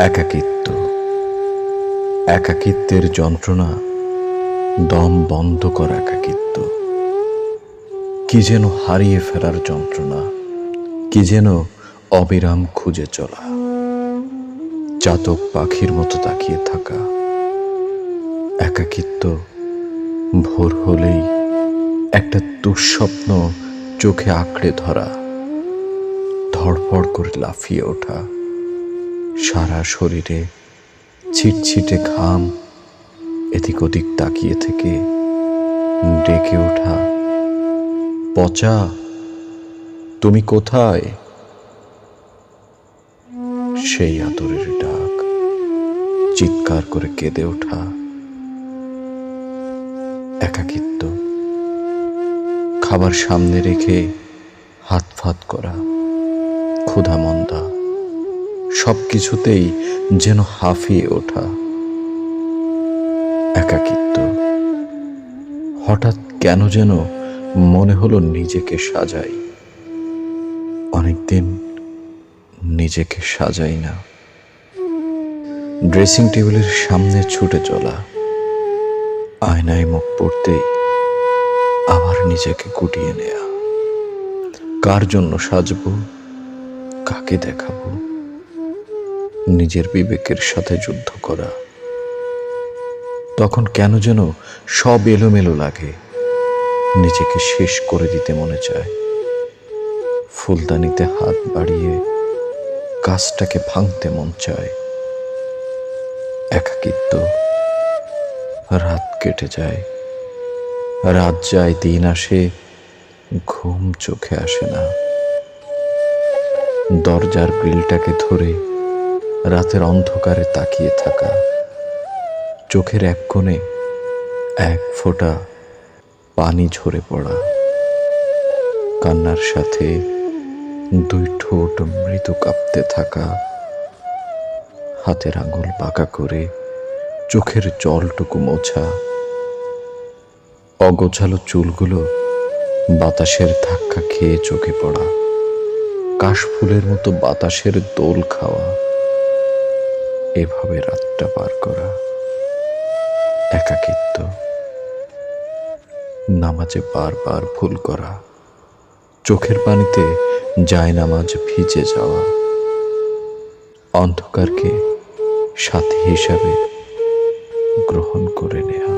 একাকিত্ব, একাকিত্বের যন্ত্রণা, দম বন্ধ করা একাকিত্ব, কি যেন হারিয়ে ফেরার যন্ত্রণা, কি যেন অবিরাম খুঁজে চলা, চাতক পাখির মতো তাকিয়ে থাকা। একাকিত্ব ভোর হলেই একটা দুঃস্বপ্ন চোখে আঁকড়ে ধরা, ধড়ফড় করে লাফিয়ে ওঠা, সারা শরীরে ছিটছিটে ঘাম, এদিক ওদিক তাকিয়ে থেকে ডেকে ওঠা, পচা তুমি কোথায়? সেই আদরের ডাক, চিৎকার করে কেঁদে ওঠা। একাকিত্ব খাবার সামনে রেখে হাত ফাত করা, ক্ষুধা মন্দা, সব কিছুতেই যেন হাঁফিয়ে ওঠা। একাকিত্ব হঠাৎ কেন যেন মনে হলো নিজেকে সাজাই। অনেকদিন নিজেকে সাজাই না। ড্রেসিং টেবিলের সামনে ছুটে চলা, আয়নায় মুখ পড়তেই আবার নিজেকে গুটিয়ে নেয়া। কার জন্য সাজবো, কাকে দেখাবো, নিজের বিবেকের সাথে যুদ্ধ করা। তখন কেন যেন সব এলোমেলো লাগে, নিজেকে শেষ করে দিতে মনে চায়। ফুলদানিতে হাত বাড়িয়ে কাজটাকে ভাঙতে মন চায়। একাকিত্ব রাত কেটে যায়, রাত যায়, দিন আসে, ঘুম চোখে আসে না। দরজার গ্রিলটাকে ধরে রাতের অন্ধকারে তাকিয়ে থাকা, চোখের এক কোণে এক ফোঁটা পানি ঝরে পড়া, কান্নার সাথে দুই ঠোঁট মৃদু কাঁপতে থাকা, হাতের আঙুল বাঁকা করে চোখের জলটুকু মোছা, অগোছালো চুলগুলো বাতাসের ধাক্কা খেয়ে চোখে পড়া, কাশফুলের মতো বাতাসের দোল খাওয়া। এভাবে রাতটা পার করা। একাকিত্ব নামাজে বারবার ভুল করা, চোখের পানিতে জায়নামাজ ভিজে যাওয়া, অন্ধকারকে সাথী হিসাবে গ্রহণ করে নেয়া।